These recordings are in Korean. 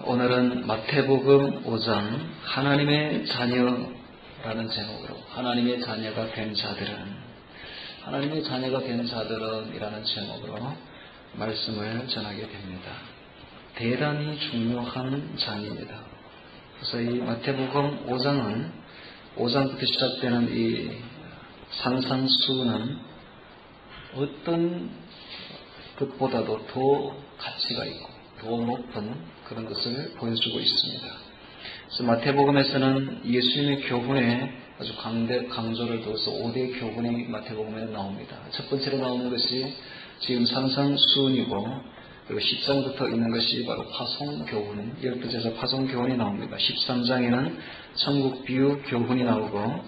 오늘은 마태복음 5장 하나님의 자녀라는 제목으로 하나님의 자녀가 된 자들은 이라는 제목으로 말씀을 전하게 됩니다. 대단히 중요한 장입니다. 그래서 이 마태복음 5장부터 시작되는 이 산상수는 어떤 것보다도 더 가치가 있고 더 높은 그런 것을 보여주고 있습니다. 그래서 마태복음에서는 예수님의 교훈에 아주 강조를 둬서 5대 교훈이 마태복음에 나옵니다. 첫 번째로 나오는 것이 지금 산상수훈이고, 그리고 10장부터 있는 것이 바로 파송교훈, 12제자 파송교훈이 나옵니다. 13장에는 천국 비유 교훈이 나오고,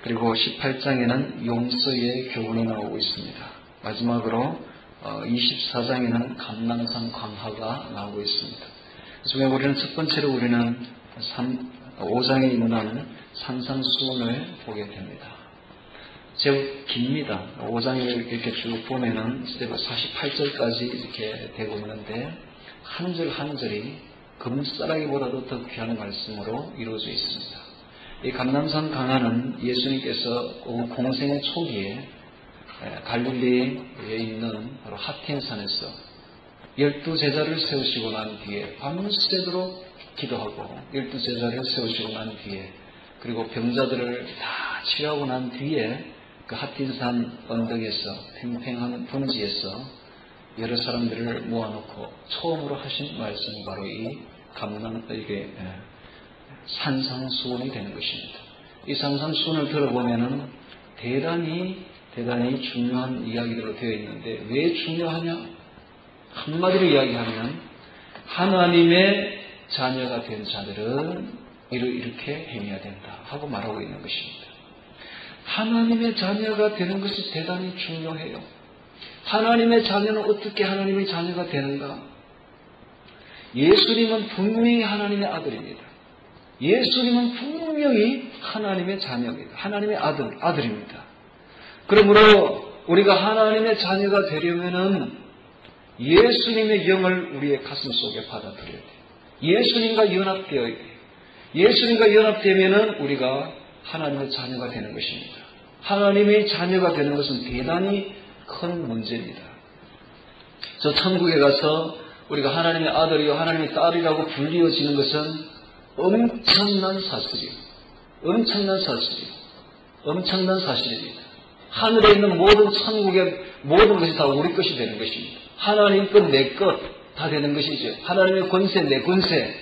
그리고 18장에는 용서의 교훈이 나오고 있습니다. 마지막으로 24장에는 감람산 광화가 나오고 있습니다. 그중에 우리는 첫 번째로 5장에 있는 산상수훈을 보게 됩니다. 제법 깁니다. 5장을 이렇게 쭉 보면은 48절까지 이렇게 되고 있는데 한 절 한 절이 금싸라기보다도 더 귀한 말씀으로 이루어져 있습니다. 이 감람산 강화는 예수님께서 공생의 초기에 갈릴리에 있는 바로 하틴산에서 12제자를 세우시고 난 뒤에 밤새도록 기도하고 12제자를 세우시고 난 뒤에, 그리고 병자들을 다 치료하고 난 뒤에 그 하틴산 언덕에서 팽팽한 분지에서 여러 사람들을 모아놓고 처음으로 하신 말씀이 바로 이게 산상수훈이 되는 것입니다. 이 산상수훈을 들어보면은 대단히 중요한 이야기들로 되어 있는데, 왜 중요하냐? 한마디로 이야기하면 하나님의 자녀가 된 자들은 이렇게 행해야 된다 하고 말하고 있는 것입니다. 하나님의 자녀가 되는 것이 대단히 중요해요. 하나님의 자녀는 어떻게 하나님의 자녀가 되는가? 예수님은 분명히 하나님의 아들입니다. 예수님은 분명히 하나님의 자녀입니다. 하나님의 아들입니다. 그러므로 우리가 하나님의 자녀가 되려면은 예수님의 영을 우리의 가슴 속에 받아들여야 돼요. 예수님과 연합되어야 돼요. 예수님과 연합되면은 우리가 하나님의 자녀가 되는 것입니다. 하나님의 자녀가 되는 것은 대단히 큰 문제입니다. 저 천국에 가서 우리가 하나님의 아들이요 하나님의 딸이라고 불리어지는 것은 엄청난 사실입니다. 하늘에 있는 모든 천국의 모든 것이 다 우리 것이 되는 것입니다. 하나님 것, 내 것 다 되는 것이죠. 하나님의 권세, 내 권세,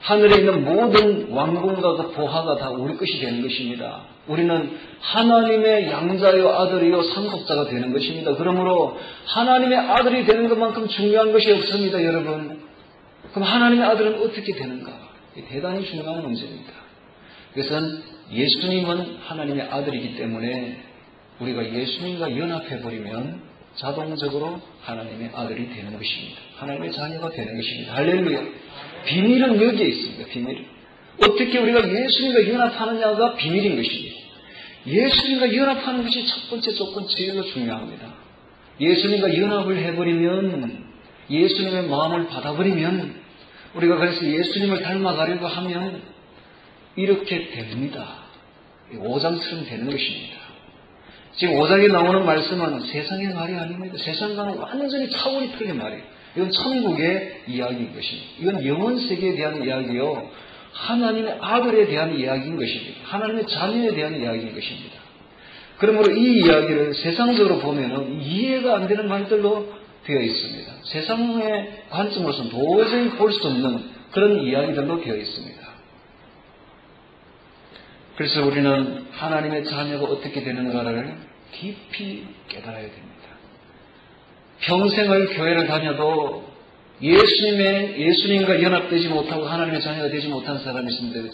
하늘에 있는 모든 왕궁과 그 보화가 다 우리 것이 되는 것입니다. 우리는 하나님의 양자요 아들이요 상속자가 되는 것입니다. 그러므로 하나님의 아들이 되는 것만큼 중요한 것이 없습니다, 여러분. 그럼 하나님의 아들은 어떻게 되는가? 대단히 중요한 문제입니다. 그것은 예수님은 하나님의 아들이기 때문에 우리가 예수님과 연합해버리면 자동적으로 하나님의 아들이 되는 것입니다. 하나님의 자녀가 되는 것입니다. 할렐루야. 비밀은 여기에 있습니다. 비밀은. 어떻게 우리가 예수님과 연합하느냐가 비밀인 것입니다. 예수님과 연합하는 것이 첫 번째 조건, 제일 중요합니다. 예수님과 연합을 해버리면, 예수님의 마음을 받아버리면, 우리가 그래서 예수님을 닮아가려고 하면 이렇게 됩니다. 5장처럼 되는 것입니다. 지금 5장에 나오는 말씀은 세상의 말이 아닙니다. 세상과는 완전히 차원이 틀린 말이에요. 이건 천국의 이야기인 것입니다. 이건 영원 세계에 대한 이야기요, 하나님의 아들에 대한 이야기인 것입니다. 하나님의 자녀에 대한 이야기인 것입니다. 그러므로 이 이야기를 세상적으로 보면 이해가 안 되는 말들로 되어 있습니다. 세상의 관점으로서는 도저히 볼 수 없는 그런 이야기들로 되어 있습니다. 그래서 우리는 하나님의 자녀가 어떻게 되는가를 깊이 깨달아야 됩니다. 평생을 교회를 다녀도 예수님과 연합되지 못하고 하나님의 자녀가 되지 못한 사람이 있습니다.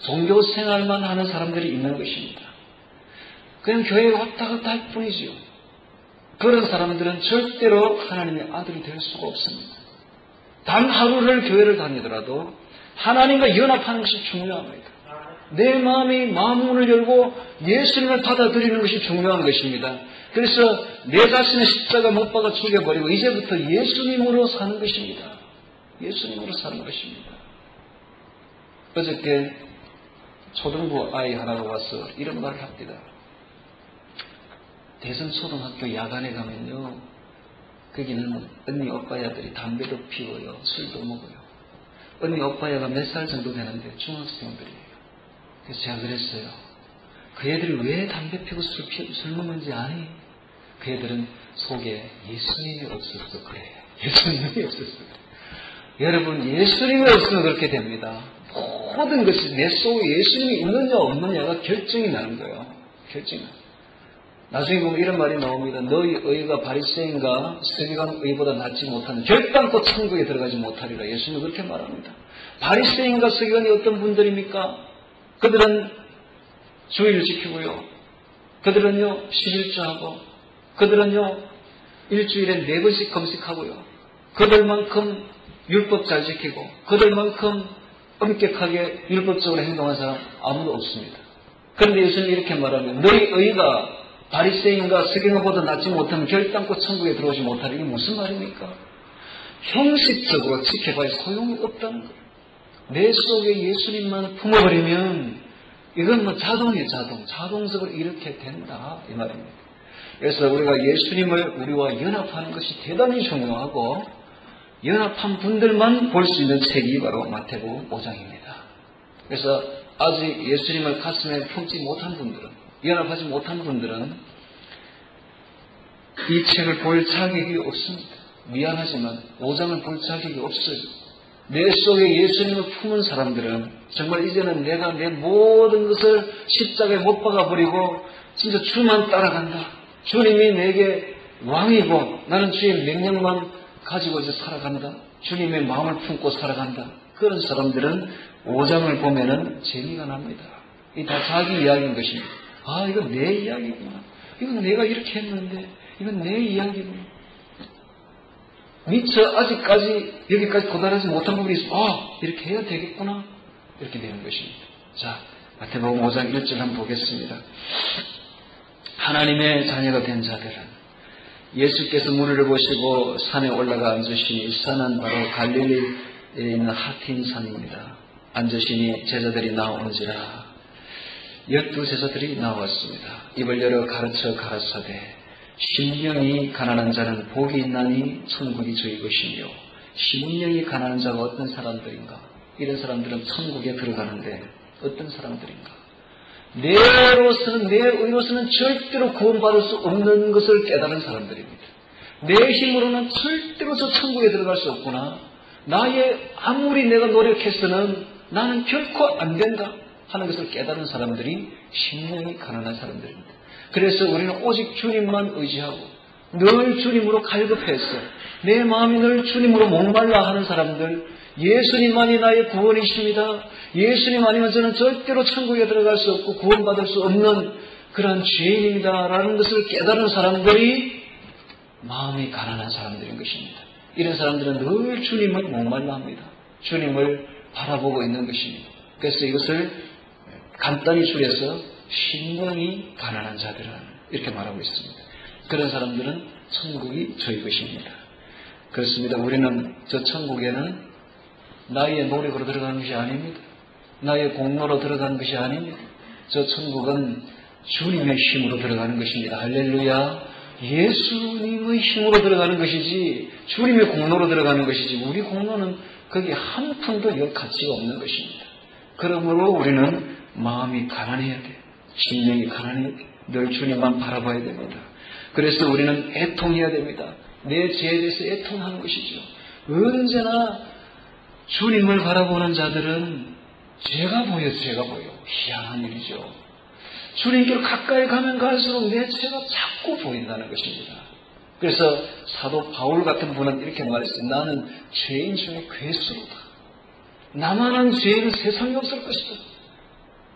종교 생활만 하는 사람들이 있는 것입니다. 그냥 교회에 왔다 갔다 할 뿐이지요. 그런 사람들은 절대로 하나님의 아들이 될 수가 없습니다. 단 하루를 교회를 다니더라도 하나님과 연합하는 것이 중요합니다. 내 마음이 마음문을 열고 예수님을 받아들이는 것이 중요한 것입니다. 그래서 내 자신의 십자가 못 박아 죽여버리고 이제부터 예수님으로 사는 것입니다. 예수님으로 사는 것입니다. 어저께 초등부 아이 하나가 와서 이런 말을 합니다. 대선초등학교 야간에 가면요, 거기는 언니 오빠야들이 담배도 피워요, 술도 먹어요. 언니 오빠야가 몇 살 정도 되는데 중학생들이에요. 그래서 제가 그랬어요. 그 애들이 왜 담배 피고 술 먹는지 아니? 그 애들은 속에 예수님이 없어서 그래. 예수님이 없어서 그래. 여러분, 예수님이 없으면 그렇게 됩니다. 모든 것이 내 속에 예수님이 있느냐 없느냐가 결정이 나는 거예요. 결정이 나요. 나중에 보면 이런 말이 나옵니다. 너희 의가 바리새인과 서기관 의보다 낫지 못하는 결단코 천국에 들어가지 못하리라. 예수님은 그렇게 말합니다. 바리새인과 서기관이 어떤 분들입니까? 그들은 주의를 지키고요. 그들은요 11조하고 그들은요 일주일에 4번씩 금식하고요. 그들만큼 율법 잘 지키고 그들만큼 엄격하게 율법적으로 행동한 사람 아무도 없습니다. 그런데 예수님이 이렇게 말하면 너희 의가 바리새인과 서기관보다 낫지 못하면 결단코 천국에 들어오지 못하리. 이게 무슨 말입니까? 형식적으로 지켜봐야 소용이 없다는 거예요. 내 속에 예수님만 품어버리면 이건 뭐 자동이에요. 자동적으로 이렇게 된다 이 말입니다. 그래서 우리가 예수님을 우리와 연합하는 것이 대단히 중요하고 연합한 분들만 볼 수 있는 책이 바로 마태복음 5장입니다. 그래서 아직 예수님을 가슴에 품지 못한 분들은 연합하지 못한 분들은 이 책을 볼 자격이 없습니다. 미안하지만 5장을 볼 자격이 없어요. 내 속에 예수님을 품은 사람들은 정말 이제는 내가 내 모든 것을 십자가에 못 박아버리고 진짜 주만 따라간다. 주님이 내게 왕이고 나는 주의 명령만 가지고 이제 살아간다. 주님의 마음을 품고 살아간다. 그런 사람들은 5장을 보면은 재미가 납니다. 이 다 자기 이야기인 것입니다. 아, 이건 내 이야기구나. 이건 내가 이렇게 했는데 이건 내 이야기구나. 미처 아직까지 여기까지 도달하지 못한 부분이 있어. 아, 이렇게 해야 되겠구나. 이렇게 되는 것입니다. 자, 마태복음 5장 1절 한번 보겠습니다. 하나님의 자녀가 된 자들은 예수께서 무리를 보시고 산에 올라가 앉으시니 이 산은 바로 갈릴리에 있는 하틴 산입니다. 앉으시니 제자들이 나오는지라 12 제자들이 나왔습니다. 입을 열어 가르쳐 가라사대 심령이 가난한 자는 복이 있나니 천국이 저희 것이며 심령이 가난한 자가 어떤 사람들인가? 이런 사람들은 천국에 들어가는데 어떤 사람들인가? 내로서는 내 의로서는 절대로 구원받을 수 없는 것을 깨달은 사람들입니다. 내 힘으로는 절대로 저 천국에 들어갈 수 없구나. 나의 아무리 내가 노력해서는 나는 결코 안 된다 하는 것을 깨달은 사람들이 심령이 가난한 사람들입니다. 그래서 우리는 오직 주님만 의지하고 늘 주님으로 갈급해서 내 마음이 늘 주님으로 목말라 하는 사람들, 예수님만이 나의 구원이십니다. 예수님 아니면 저는 절대로 천국에 들어갈 수 없고 구원받을 수 없는 그러한 죄인입니다 라는 것을 깨달은 사람들이 마음이 가난한 사람들인 것입니다. 이런 사람들은 늘 주님을 목말라 합니다. 주님을 바라보고 있는 것입니다. 그래서 이것을 간단히 줄여서 심령이 가난한 자들은 이렇게 말하고 있습니다. 그런 사람들은 천국이 저희 것입니다. 그렇습니다. 우리는 저 천국에는 나의 노력으로 들어가는 것이 아닙니다. 나의 공로로 들어가는 것이 아닙니다. 저 천국은 주님의 힘으로 들어가는 것입니다. 할렐루야. 예수님의 힘으로 들어가는 것이지 주님의 공로로 들어가는 것이지 우리 공로는 거기에 한 푼도 열 가치가 없는 것입니다. 그러므로 우리는 마음이 가난해야 돼. 심령이 가난해야 돼. 늘 주님만 바라봐야 됩니다. 그래서 우리는 애통해야 됩니다. 내 죄에 대해서 애통하는 것이죠. 언제나 주님을 바라보는 자들은 죄가 보여. 희한한 일이죠. 주님께로 가까이 가면 갈수록 내 죄가 자꾸 보인다는 것입니다. 그래서 사도 바울 같은 분은 이렇게 말했어요. 나는 죄인 중에 괴수로다. 나만한 죄인은 세상에 없을 것이다.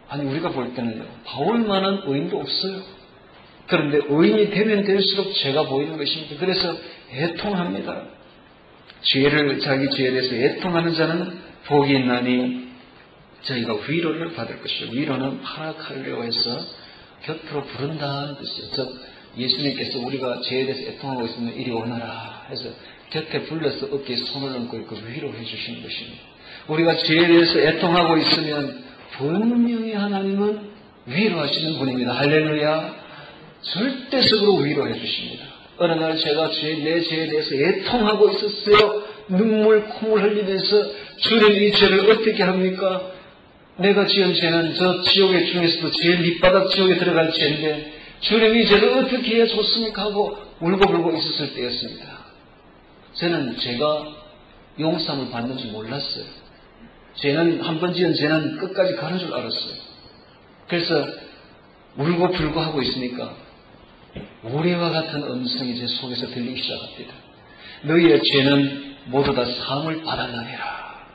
아니 우리가 볼 때는요. 바울만한 의인도 없어요. 그런데 의인이 되면 될수록 죄가 보이는 것입니다. 그래서 애통합니다. 자기 죄에 대해서 애통하는 자는 복이 있나니 저희가 위로를 받을 것이죠. 위로는 파라칼레오 해서 곁으로 부른다는 뜻이에요. 즉 예수님께서 우리가 죄에 대해서 애통하고 있으면 이리 오너라 해서 곁에 불러서 어깨에 손을 얹고 이렇게 위로해 주시는 것입니다. 우리가 죄에 대해서 애통하고 있으면 분명히 하나님은 위로하시는 분입니다. 할렐루야. 절대적으로 위로해 주십니다. 어느 날 제가 내 죄에 대해서 애통하고 있었어요. 눈물, 콧물 흘리면서 주님 이 죄를 어떻게 합니까? 내가 지은 죄는 저 지옥의 중에서도 제일 밑바닥 지옥에 들어갈 죄인데 주님 이 죄를 어떻게 해야 좋습니까? 하고 울고불고 있었을 때였습니다. 저는 제가 용서함을 받는 줄 몰랐어요. 죄는 한 번 지은 죄는 끝까지 가는 줄 알았어요. 그래서 울고불고 하고 있으니까 우레와 같은 음성이 제 속에서 들리기 시작합니다. 너희의 죄는 모두 다 사함을 받았느니라.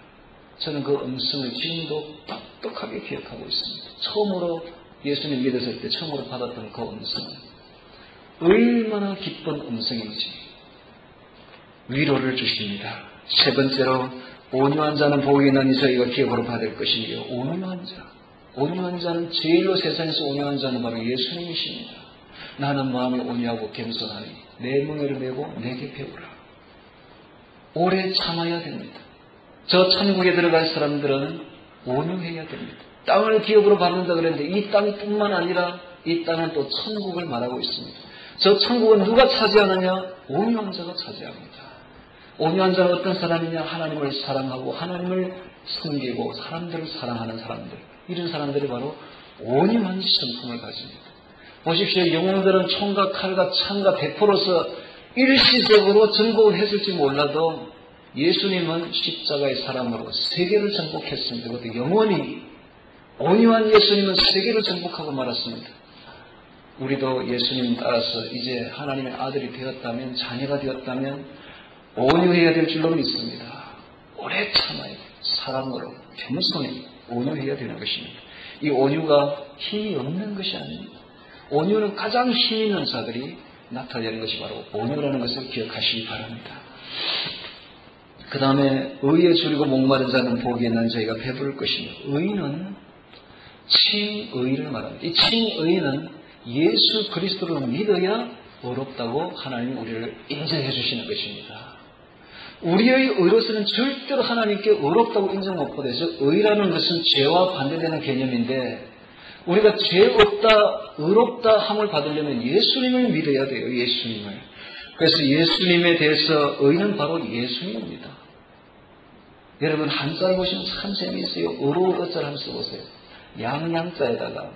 저는 그 음성을 지금도 똑똑하게 기억하고 있습니다. 처음으로 예수님 믿었을 때 처음으로 받았던 그 음성은 얼마나 기쁜 음성인지 위로를 주십니다. 세 번째로 온유한 자는 복이 있나니 저희가 기업으로 받을 것이요. 온유한 자는 제일로 세상에서 온유한 자는 바로 예수님이십니다. 나는 마음이 온유하고 겸손하니 내 멍에를 메고 내게 배우라. 오래 참아야 됩니다. 저 천국에 들어갈 사람들은 온유해야 됩니다. 땅을 기업으로 받는다 그랬는데 이 땅뿐만 아니라 이 땅은 또 천국을 말하고 있습니다. 저 천국은 누가 차지하느냐? 온유한 자가 차지합니다. 온유한 자는 어떤 사람이냐? 하나님을 사랑하고 하나님을 섬기고 사람들을 사랑하는 사람들. 이런 사람들이 바로 온유한 성품을 가집니다. 보십시오. 영웅들은 총과 칼과 창과 대포로서 일시적으로 정복을 했을지 몰라도 예수님은 십자가의 사람으로 세계를 정복했습니다. 그것도 영원히 온유한 예수님은 세계를 정복하고 말았습니다. 우리도 예수님 따라서 이제 하나님의 아들이 되었다면, 자녀가 되었다면 온유해야 될 줄로 믿습니다. 오래 참아야 돼요. 사랑으로 겸손히 온유해야 되는 것입니다. 이 온유가 힘이 없는 것이 아닙니다. 온유는 가장 힘 있는 자들이 나타내는 것이 바로 온유라는 것을 기억하시기 바랍니다. 그 다음에 의에 줄이고 목마른 자는 복이 있는 저희가 배부를 것입니다. 의는 칭의를 말합니다. 이 칭의는 예수 그리스도를 믿어야 어렵다고 하나님이 우리를 인정해 주시는 것입니다. 우리의 의로서는 절대로 하나님께 어렵다고 인정 못 받아서 의라는 것은 죄와 반대되는 개념인데 우리가 죄 없다, 의롭다 함을 받으려면 예수님을 믿어야 돼요. 예수님을. 그래서 예수님에 대해서 의는 바로 예수님입니다. 여러분 한자를 보시면 참 재미있어요. 의로울 어자를 한번 써보세요. 양양자에다가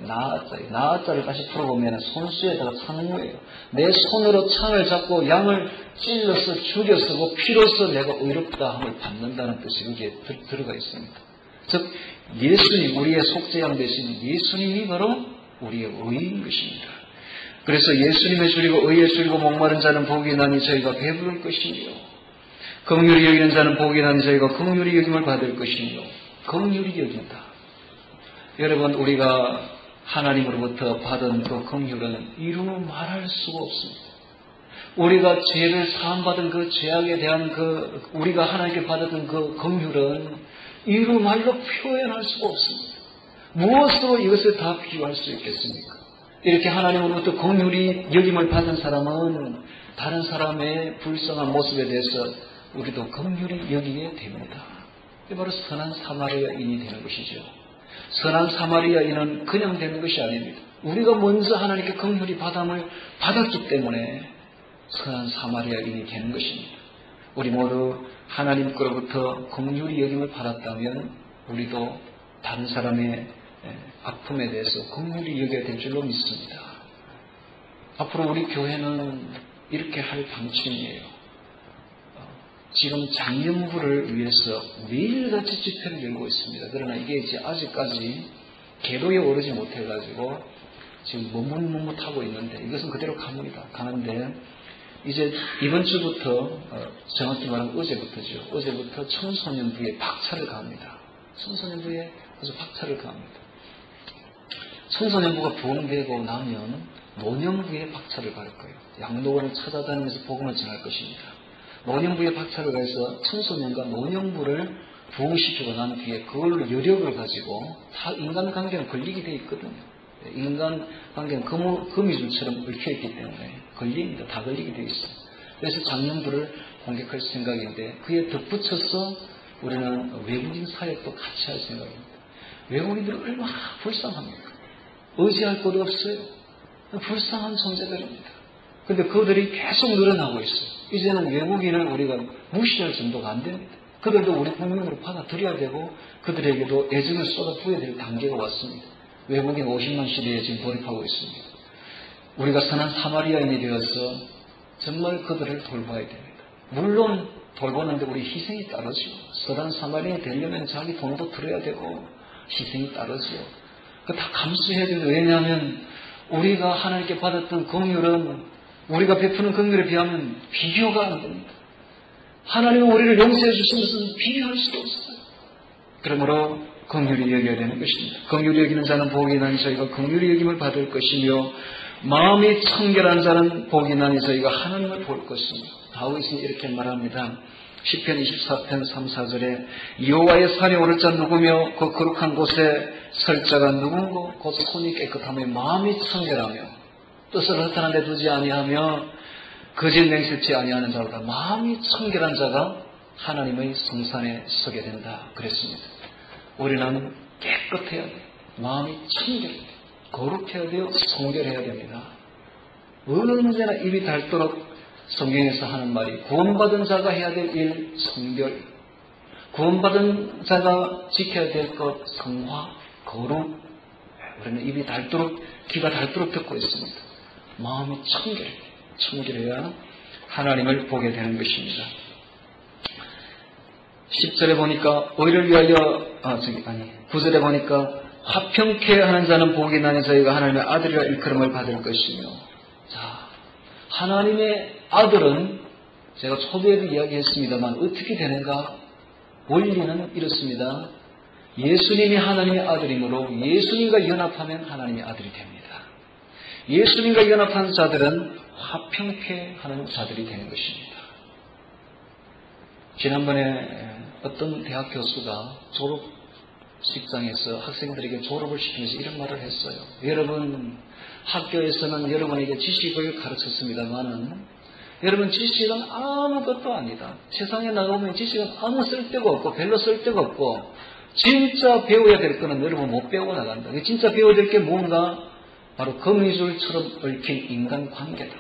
나자를 다시 풀어보면 손수에다가 창무예요. 내 손으로 창을 잡고 양을 찔러서 죽여서 피로써 내가 의롭다 함을 받는다는 뜻이 여기에 들어가 있습니다. 즉 예수님, 우리의 속죄양 되신 예수님이 바로 우리의 의인 것입니다. 그래서 예수님의 줄이고 의에 줄이고 목마른 자는 복이 나니 저희가 배부를 것이며 긍휼히 여기는 자는 복이 나니 저희가 긍휼히 여김을 받을 것이며 긍휼히 여긴다. 여러분 우리가 하나님으로부터 받은 그 긍휼은 이루 말할 수가 없습니다. 우리가 죄를 사함받은 그 죄악에 대한 우리가 하나님께 받았던 그 긍휼은 이루 말로 표현할 수가 없습니다. 무엇으로 이것을 다 비유할 수 있겠습니까? 이렇게 하나님으로부터 긍휼히 여김을 받은 사람은 다른 사람의 불쌍한 모습에 대해서 우리도 긍휼히 여기게 됩니다. 이게 바로 선한 사마리아인이 되는 것이죠. 선한 사마리아인은 그냥 되는 것이 아닙니다. 우리가 먼저 하나님께 긍휼히 받음을 받았기 때문에 선한 사마리아인이 되는 것입니다. 우리 모두 하나님 거로부터 긍휼히 여김을 받았다면 우리도 다른 사람의 아픔에 대해서 긍휼히 여겨야 될 줄로 믿습니다. 앞으로 우리 교회는 이렇게 할 방침이에요. 지금 장년부를 위해서 매일같이 집회를 열고 있습니다. 그러나 이게 이제 아직까지 궤도에 오르지 못해가지고 지금 머뭇머뭇하고 있는데 이것은 그대로 갑니다. 가는데 이제 이번 주부터 정확히 말하면 어제부터죠. 어제부터 청소년부에 박차를 가합니다. 청소년부에 아주 박차를 가합니다. 청소년부가 부흥되고 나면 노년부에 박차를 갈 거예요. 양로원을 찾아다니면서 복음을 전할 것입니다. 노년부에 박차를 가해서 청소년과 노년부를 부흥시키고 난 뒤에 그걸로 여력을 가지고 다 인간관계는 걸리게 되어 있거든요. 인간관계는 거미줄처럼 얽혀있기 때문에 걸립니다. 다 걸리게 되어 있어요. 그래서 작년부를 공격할 생각인데 그에 덧붙여서 우리는 외국인 사역도 같이 할 생각입니다. 외국인들은 얼마나 불쌍합니까? 의지할 곳 없어요. 불쌍한 존재들입니다. 그런데 그들이 계속 늘어나고 있어요. 이제는 외국인을 우리가 무시할 정도가 안 됩니다. 그들도 우리 국민으로 받아들여야 되고 그들에게도 애정을 쏟아부어야 될 단계가 왔습니다. 외국인 50만 시대에 지금 돌입하고 있습니다. 우리가 선한 사마리아인이 되어서 정말 그들을 돌봐야 됩니다. 물론 돌보는데 우리 희생이 따르죠. 선한 사마리아인이 되려면 자기 돈도 들어야 되고 희생이 따르죠. 그 다 감수해야 됩니다. 왜냐하면 우리가 하나님께 받았던 긍휼은 우리가 베푸는 긍휼에 비하면 비교가 안 됩니다. 하나님은 우리를 용서해 주신 것은 비교할 수도 없어요. 그러므로 긍휼히 여겨야 되는 것입니다. 긍휼히 여기는 자는 복이 나니 저희가 긍휼히 여김을 받을 것이며 마음이 청결한 자는 복이 나니 저희가 하나님을 볼 것이며 다윗은 이렇게 말합니다. 시편 24편 3, 4절에 여호와의 산에 오를 자 누구며 그 거룩한 곳에 설 자가 누군고 곧 손이 깨끗하며 마음이 청결하며 뜻을 허탄한 데 두지 아니하며 거짓 맹세치 아니하는 자로다. 마음이 청결한 자가 하나님의 성산에 서게 된다 그랬습니다. 우리는 깨끗해야 돼요. 마음이 청결해야 돼요. 거룩해야 돼요. 성결해야 됩니다. 언제나 입이 닳도록 성경에서 하는 말이 구원받은 자가 해야 될 일 성결, 구원받은 자가 지켜야 될 것 성화, 거룩. 우리는 입이 닳도록 귀가 닳도록 듣고 있습니다. 마음이 청결해야 하나님을 보게 되는 것입니다. 10절에 보니까 의를 위하여 9절에 보니까 화평케 하는 자는 복이 나니 저희가 하나님의 아들이라 일컬음을 받을 것이며, 자, 하나님의 아들은 제가 초대에도 이야기했습니다만 어떻게 되는가? 원리는 이렇습니다. 예수님이 하나님의 아들이므로 예수님과 연합하면 하나님의 아들이 됩니다. 예수님과 연합한 자들은 화평케 하는 자들이 되는 것입니다. 지난번에 어떤 대학 교수가 졸업식장에서 학생들에게 졸업을 시키면서 이런 말을 했어요. 여러분, 학교에서는 여러분에게 지식을 가르쳤습니다만은 여러분, 지식은 아무것도 아니다. 세상에 나가보면 지식은 아무 쓸데가 없고 별로 쓸데가 없고 진짜 배워야 될 거는 여러분 못 배우고 나간다. 진짜 배워야 될 게 뭔가? 바로 거미줄처럼 얽힌 인간관계다.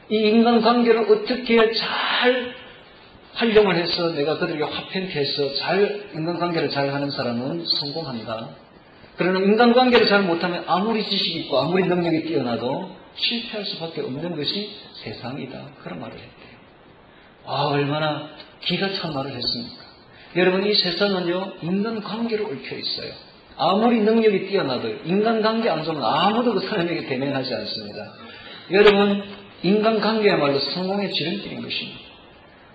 이 인간관계를 어떻게 잘 활용을 해서 내가 그들에게 화평케 해서 인간관계를 잘 하는 사람은 성공한다. 그러나 인간관계를 잘 못하면 아무리 지식이 있고 아무리 능력이 뛰어나도 실패할 수밖에 없는 것이 세상이다. 그런 말을 했대요. 얼마나 기가 찬 말을 했습니까? 여러분, 이 세상은요, 인간관계로 얽혀 있어요. 아무리 능력이 뛰어나도 인간관계 안 좋으면 아무도 그 사람에게 대면하지 않습니다. 여러분, 인간관계야말로 성공의 지름길인 것입니다.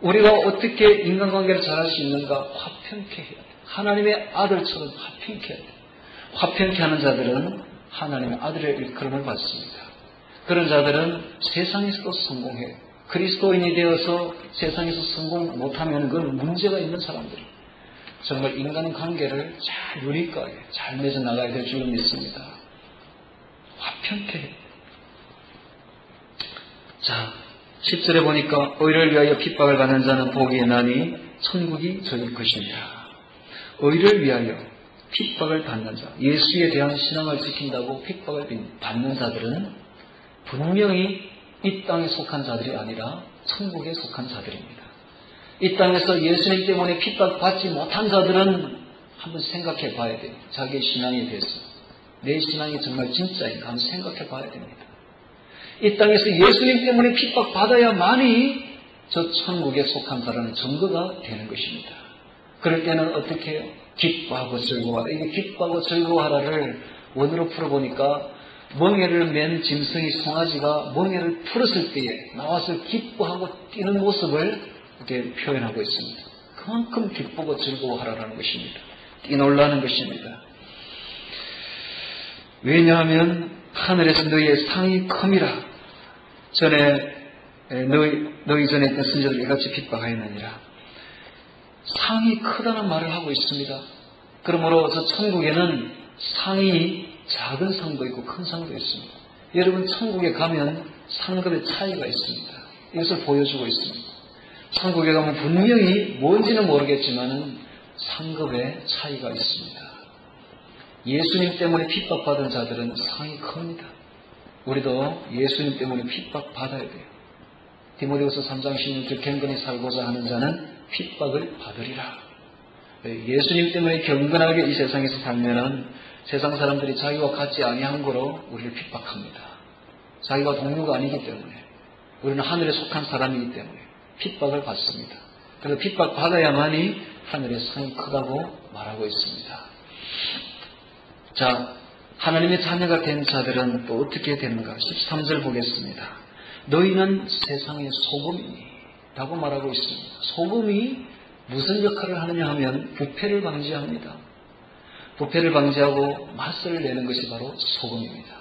우리가 어떻게 인간관계를 잘할 수 있는가? 화평케 해야 돼요. 하나님의 아들처럼 화평케 해야 돼요. 화평케 하는 자들은 하나님의 아들의 일컬음을 받습니다. 그런 자들은 세상에서도 성공해요. 그리스도인이 되어서 세상에서 성공 못하면 그건 문제가 있는 사람들이에요. 정말 인간관계를 잘 유리하게 잘 맺어 나가야 될 줄로 믿습니다. 화평케 해요. 자, 10절에 보니까 의를 위하여 핍박을 받는 자는 복이 나니 천국이 저일 것입니다. 의를 위하여 핍박을 받는 자, 예수에 대한 신앙을 지킨다고 핍박을 받는 자들은 분명히 이 땅에 속한 자들이 아니라 천국에 속한 자들입니다. 이 땅에서 예수님 때문에 핍박받지 못한 자들은 한번 생각해 봐야 돼요. 자기의 신앙에 대해서. 내 신앙이 정말 진짜인가 한번 생각해 봐야 됩니다. 이 땅에서 예수님 때문에 핍박받아야만이 저 천국에 속한 자라는 증거가 되는 것입니다. 그럴 때는 어떻게 해요? 기뻐하고 즐거워하라. 이게 기뻐하고 즐거워하라를 원어로 풀어보니까 멍에를 맨 짐승이 송아지가 멍에를 풀었을 때에 나와서 기뻐하고 뛰는 모습을 이렇게 표현하고 있습니다. 그만큼 기쁘고 즐거워하라는 것입니다. 뛰놀라는 것입니다. 왜냐하면 하늘에서 너희의 상이 큼이라. 전에 너희 전에 있던 선지자들 이같이 핍박하였느니라. 상이 크다는 말을 하고 있습니다. 그러므로 저 천국에는 상이 작은 상도 있고 큰 상도 있습니다. 여러분, 천국에 가면 상급의 차이가 있습니다. 이것을 보여주고 있습니다. 천국에 가면 분명히 뭔지는 모르겠지만은 상급의 차이가 있습니다. 예수님 때문에 핍박받은 자들은 상이 큽니다. 우리도 예수님 때문에 핍박받아야 돼요. 디모데후서 3장 16절 경건히 살고자 하는 자는 핍박을 받으리라. 예수님 때문에 경건하게 이 세상에서 살면은 세상 사람들이 자기와 같지 아니한 거로 우리를 핍박합니다. 자기가 동료가 아니기 때문에 우리는 하늘에 속한 사람이기 때문에 핍박을 받습니다. 그래서 핍박 받아야만이 하늘의 상이 크다고 말하고 있습니다. 자, 하나님의 자녀가 된 자들은 또 어떻게 되는가? 13절 보겠습니다. 너희는 세상의 소금이니 라고 말하고 있습니다. 소금이 무슨 역할을 하느냐 하면 부패를 방지합니다. 부패를 방지하고 맛을 내는 것이 바로 소금입니다.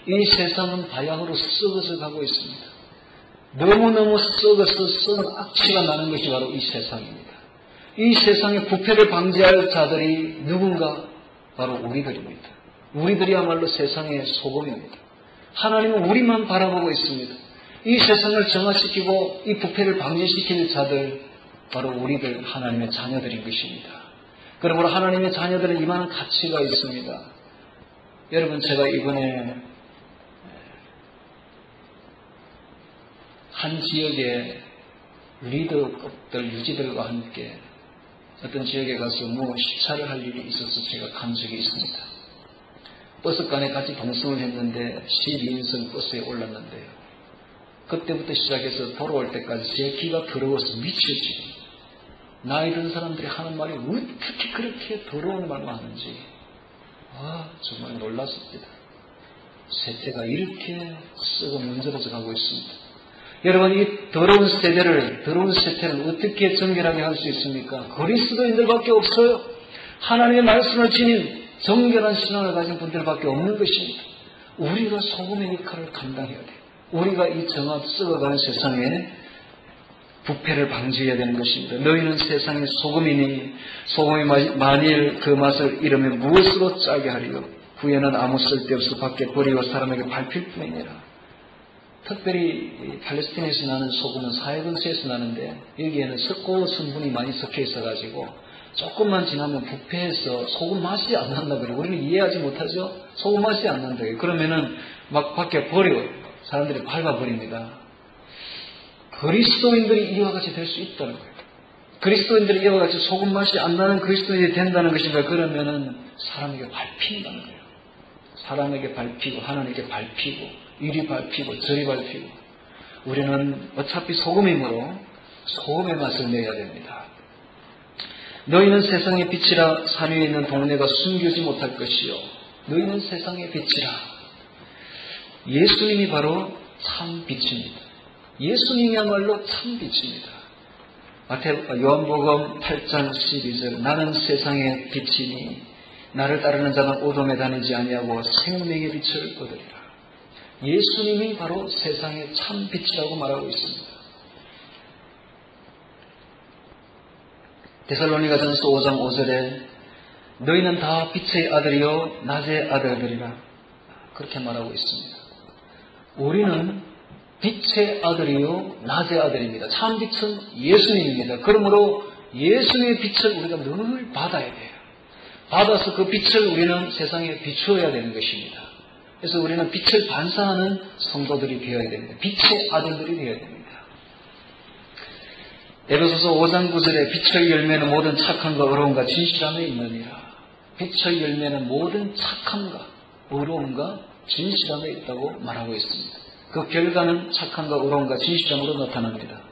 이 세상은 바야흐로 썩어져 가고 있습니다. 너무너무 썩어서 썩은 악취가 나는 것이 바로 이 세상입니다. 이 세상의 부패를 방지할 자들이 누군가? 바로 우리들입니다. 우리들이야말로 세상의 소금입니다. 하나님은 우리만 바라보고 있습니다. 이 세상을 정화시키고 이 부패를 방지시킬 자들, 바로 우리들 하나님의 자녀들인 것입니다. 그러므로 하나님의 자녀들은 이만한 가치가 있습니다. 여러분, 제가 이번에 한 지역의 리더급들, 유지들과 함께 어떤 지역에 가서 식사를 할 일이 있어서 제가 간 적이 있습니다. 버스간에 같이 동승을 했는데 12인승 버스에 올랐는데요. 그때부터 시작해서 돌아올 때까지 제 귀가 더러워서 미치겠지. 나이 든 사람들이 하는 말이 어떻게 그렇게 더러운 말만 하는지 정말 놀랐습니다. 세태가 이렇게 썩어 문드러져 가고 있습니다. 여러분, 이 더러운 세태를 어떻게 정결하게 할 수 있습니까? 그리스도인들밖에 없어요. 하나님의 말씀을 지닌 정결한 신앙을 가진 분들밖에 없는 것입니다. 우리가 소금의 역할을 감당해야 돼요. 우리가 이 정화 썩어가는 세상에 부패를 방지해야 되는 것입니다. 너희는 세상의 소금이니 소금이 만일 그 맛을 잃으면 무엇으로 짜게 하리요? 후에는 아무 쓸데없어 밖에 버리고 사람에게 밟힐 뿐이니라. 특별히 팔레스틴에서 나는 소금은 사해근수에서 나는데 여기에는 석고 성분이 많이 섞여 있어가지고 조금만 지나면 부패해서 소금 맛이 안 난다 그래요. 우리는 이해하지 못하죠? 소금 맛이 안 난다. 그러면은 막 밖에 버려요. 사람들이 밟아버립니다. 그리스도인들이 이와 같이 될 수 있다는 거예요. 그리스도인들이 이와 같이 소금 맛이 안 나는 그리스도인이 된다는 것인가? 그러면은 사람에게 밟힌다는 거예요. 사람에게 밟히고 하나님께 밟히고 이리 밟히고 저리 밟히고 우리는 어차피 소금이므로 소금의 맛을 내야 됩니다. 너희는 세상의 빛이라 산 위에 있는 동네가 숨기지 못할 것이요 너희는 세상의 빛이라. 예수님이 바로 참 빛입니다. 예수님이야말로 참 빛입니다. 요한복음 8장 12절 나는 세상의 빛이니 나를 따르는 자는 어둠에 다니지 아니하고 생명의 빛을 얻으리라. 예수님이 바로 세상의 참 빛이라고 말하고 있습니다. 데살로니가전서 5장 5절에 너희는 다 빛의 아들이요 낮의 아들들이라 그렇게 말하고 있습니다. 우리는 빛의 아들이요 낮의 아들입니다. 참 빛은 예수님입니다. 그러므로 예수님의 빛을 우리가 늘 받아야 돼요. 받아서 그 빛을 우리는 세상에 비추어야 되는 것입니다. 그래서 우리는 빛을 반사하는 성도들이 되어야 됩니다. 빛의 아들들이 되어야 됩니다. 에베소서 5장 9절에 빛의 열매는 모든 착함과 의로움과 진실함에 있느니라. 빛의 열매는 모든 착함과 의로움과 진실함에 있다고 말하고 있습니다. 그 결과는 착함과 의로움과 진실함으로 나타납니다.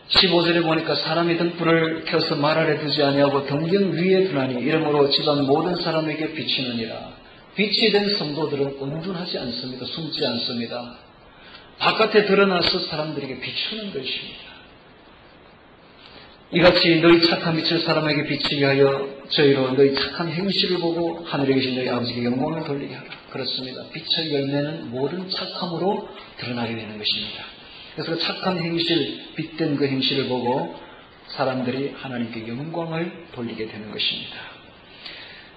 15절에 보니까 사람이 등불을 켜서 말 아래 두지 아니하고 등경 위에 두나니 이러므로 집안 모든 사람에게 비치느니라. 빛이 된 성도들은 은둔하지 않습니다. 숨지 않습니다. 바깥에 드러나서 사람들에게 비추는 것입니다. 이같이 너희 착한 빛을 사람에게 비치게 하여 저희로 너희 착한 행실을 보고 하늘에 계신 너희 아버지께 영광을 돌리게 하라. 그렇습니다. 빛의 열매는 모든 착함으로 드러나게 되는 것입니다. 그래서 착한 행실, 빛된 그 행실을 보고 사람들이 하나님께 영광을 돌리게 되는 것입니다.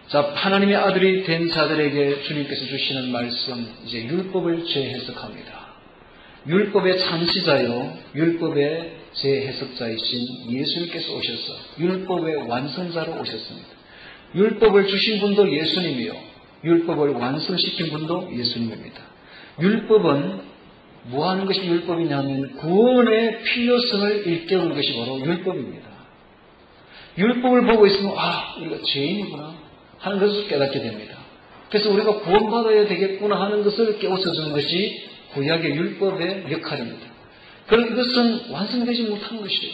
자, 하나님의 아들이 된 자들에게 주님께서 주시는 말씀, 이제 율법을 재해석합니다. 율법의 창시자요, 율법의 제 해석자이신 예수님께서 오셔서 율법의 완성자로 오셨습니다. 율법을 주신 분도 예수님이요, 율법을 완성시킨 분도 예수님입니다. 율법은 뭐 하는 것이 율법이냐면 구원의 필요성을 일깨우는 것이 바로 율법입니다. 율법을 보고 있으면 우리가 죄인이구나 하는 것을 깨닫게 됩니다. 그래서 우리가 구원받아야 되겠구나 하는 것을 깨우쳐주는 것이 구약의 율법의 역할입니다. 그럼 이것은 완성되지 못한 것이에요.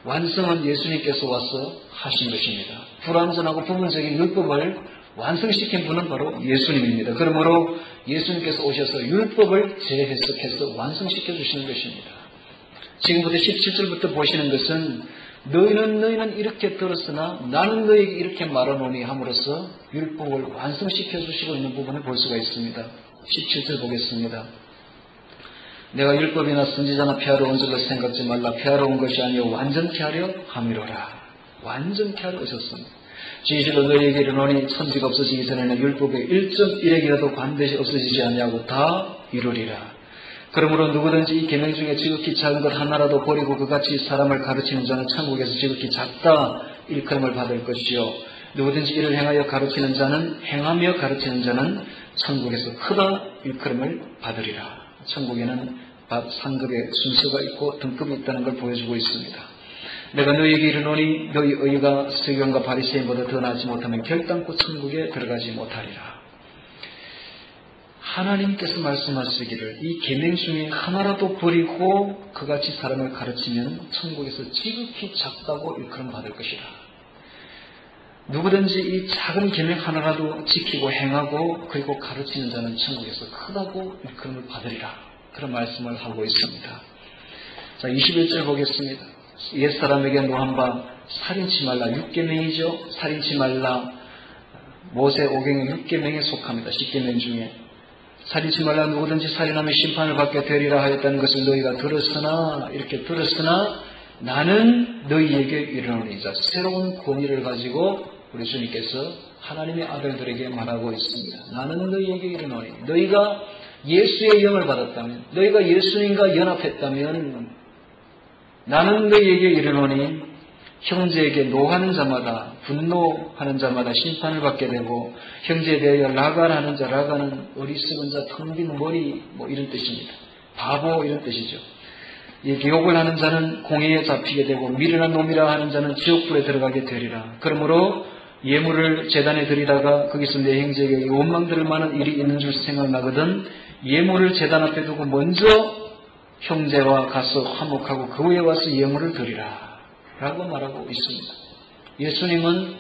완성은 예수님께서 와서 하신 것입니다. 불완전하고 부분적인 율법을 완성시킨 분은 바로 예수님입니다. 그러므로 예수님께서 오셔서 율법을 재해석해서 완성시켜 주시는 것입니다. 지금부터 17절부터 보시는 것은 너희는 이렇게 들었으나 나는 너희에게 이렇게 말하노니 함으로써 율법을 완성시켜 주시고 있는 부분을 볼 수가 있습니다. 17절 보겠습니다. 내가 율법이나 선지자나 피하러 온 줄로 생각지 말라. 피하러 온 것이 아니요 완전케 하려 함이로라. 완전케 하려 오셨습니다. 진실로 너희에게 이르노니 천지가 없어지기 전에는 율법의 1.1액이라도 반드시 없어지지 아니하고 다 이루리라. 그러므로 누구든지 이 계명 중에 지극히 작은 것 하나라도 버리고 그같이 사람을 가르치는 자는 천국에서 지극히 작다 일컬음을 받을 것이요 누구든지 이를 행하여 가르치는 자는 행하며 가르치는 자는 천국에서 크다 일컬음을 받으리라. 천국에는 상급의 순서가 있고 등급이 있다는 걸 보여주고 있습니다. 내가 너희에게 이르노니 너희 의가 서기관과 바리새인보다 더 나지 못하면 결단코 천국에 들어가지 못하리라. 하나님께서 말씀하시기를 이 계명 중에 하나라도 버리고 그같이 사람을 가르치면 천국에서 지극히 작다고 일컬음 받을 것이라. 누구든지 이 작은 계명 하나라도 지키고 행하고 그리고 가르치는 자는 천국에서 크다고 일컬음을 받으리라. 그런 말씀을 하고 있습니다. 자, 21절 보겠습니다. 옛사람에게 노한 바 살인치 말라 6계명이죠. 살인치 말라 모세 5경의 6계명에 속합니다. 10계명 중에 살인치 말라 누구든지 살인하면 심판을 받게 되리라 하였다는 것을 너희가 들었으나 이렇게 들었으나 나는 너희에게 이르노니. 자, 새로운 권위를 가지고 우리 주님께서 하나님의 아들들에게 말하고 있습니다. 나는 너희에게 이르노니. 너희가 예수의 영을 받았다면, 너희가 예수님과 연합했다면 나는 너희에게 이르노니 형제에게 노하는 자마다 분노하는 자마다 심판을 받게 되고 형제에 대하여 라간하는 자, 라간은 어리석은 자, 텅 빈 머리 이런 뜻입니다. 바보 이런 뜻이죠. 교욕을 하는 자는 공회에 잡히게 되고 미련한 놈이라 하는 자는 지옥불에 들어가게 되리라. 그러므로 예물을 제단에 드리다가 거기서 내 형제에게 원망 들을 만한 일이 있는 줄 생각나거든 예물을 제단 앞에 두고 먼저 형제와 가서 화목하고 그 후에 와서 예물을 드리라 라고 말하고 있습니다. 예수님은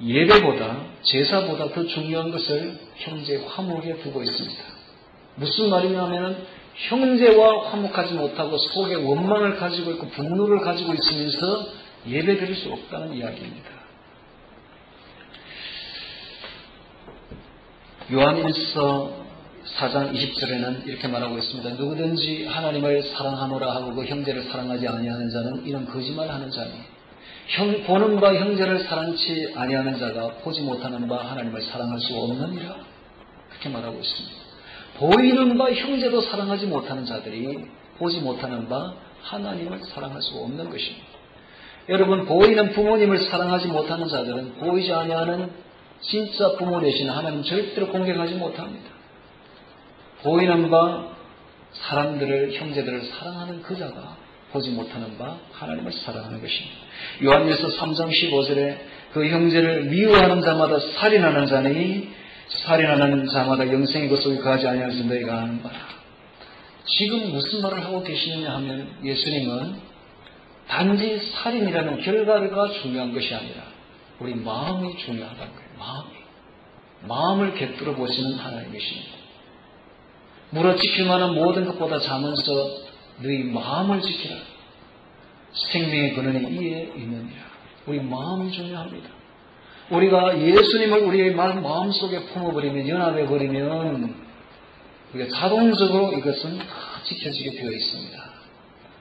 예배보다 제사보다 더 중요한 것을 형제 화목에 두고 있습니다. 무슨 말이냐면 형제와 화목하지 못하고 속에 원망을 가지고 있고 분노를 가지고 있으면서 예배 드릴 수 없다는 이야기입니다. 요한일서 4장 20절에는 이렇게 말하고 있습니다. 누구든지 하나님을 사랑하노라 하고 그 형제를 사랑하지 아니하는 자는 이는 거짓말하는 자니 보는 바 형제를 사랑치 아니하는 자가 보지 못하는 바 하나님을 사랑할 수 없느니라. 그렇게 말하고 있습니다. 보이는 바 형제도 사랑하지 못하는 자들이 보지 못하는 바 하나님을 사랑할 수 없는 것입니다. 여러분, 보이는 부모님을 사랑하지 못하는 자들은 보이지 아니하는 진짜 부모 되시는 하나님 절대로 공격하지 못합니다. 보이는 바 사람들을, 형제들을 사랑하는 그 자가 보지 못하는 바 하나님을 사랑하는 것입니다. 요한일서 3장 15절에 그 형제를 미워하는 자마다 살인하는 자니 살인하는 자마다 영생의 것 속에 거하지 아니하면서 너희가 아는 바라. 지금 무슨 말을 하고 계시느냐 하면 예수님은 단지 살인이라는 결과가 중요한 것이 아니라 우리 마음이 중요하다는 거예요. 마음을 꿰뚫어 보시는 하나님이십니다. 물어 지킬 만한 모든 것보다 자면서 너희 마음을 지키라. 생명의 근원이 이에 있느니라. 우리 마음이 중요합니다. 우리가 예수님을 우리의 마음속에 품어버리면, 연합해버리면 우리가 자동적으로 이것은 다 지켜지게 되어 있습니다.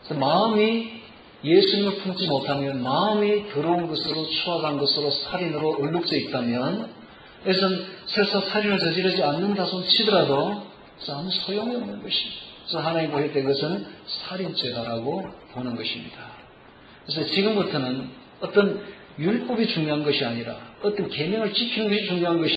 그래서 마음이 예수님을 품지 못하면, 마음이 더러운 것으로, 추악한 것으로, 살인으로 얼룩져 있다면, 그래서 설사 살인을 저지르지 않는다 손 치더라도 아무 소용이 없는 것입니다. 그래서 하나님 보실 때 그것은 살인죄다라고 보는 것입니다. 그래서 지금부터는 어떤 율법이 중요한 것이 아니라 어떤 계명을 지키는 것이 중요한 것이